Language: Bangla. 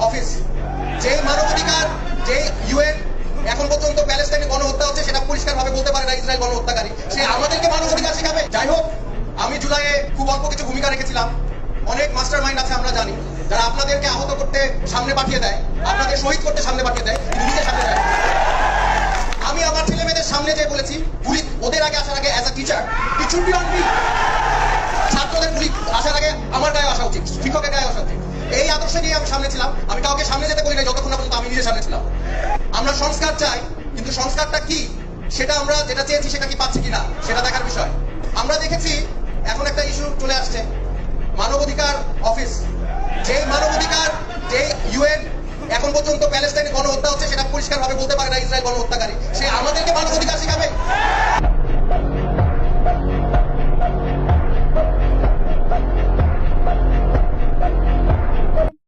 অফিস, যে মানবাধিকার, যে ইউএন এখন পর্যন্ত প্যালেস্টাইনে গণহত্যা হচ্ছে সেটা পরিষ্কারভাবে বলতে পারে না ইসরায়েল গণহত্যাকারী, সে আমাদেরকে মানবাধিকার শেখাবে? যাই হোক, আমি জুলাইয়ে খুব অল্প কিছু ভূমিকা রেখেছিলাম। অনেক মাস্টার মাইন্ড আছে আমরা জানি, যারা আপনাদেরকে আহত করতে সামনে পাঠিয়ে দেয়, আপনাদের শহীদ করতে সামনে পাঠিয়ে দেয়, নিজের সামনে দেয়। আমি আমার ছেলে মেয়েদের সামনে যে বলেছি, পুলিশ ওদের আগে আসার আগে as a teacher it should be on me. ছাত্রদের পুলিশ আসার আগে আমার গায়ে আসা উচিত, শিক্ষকের গায়ে আসা উচিত। এই আদর্শ নিয়ে আমি সামনে ছিলাম। আমি কাউকে সামনে যেতে বলি না যতক্ষণ না পর্যন্ত আমি নিজের সামনে ছিলাম। আমরা সংস্কার চাই, কিন্তু সংস্কারটা কি সেটা আমরা যেটা চেয়েছি সেটা কি পাচ্ছি কিনা সেটা দেখার বিষয়। আমরা দেখেছি এখন একটা ইস্যু চলে আসছে, মানবাধিকার অফিস, যে মানবাধিকার, যে ইউএন এখন পর্যন্ত প্যালেস্টাইনে গণহত্যা হচ্ছে সেটা পরিষ্কারভাবে বলতে পারে না ইসরায়েল গণহত্যাকারী, সে আমাদেরকে মানবাধিকার শেখাবে?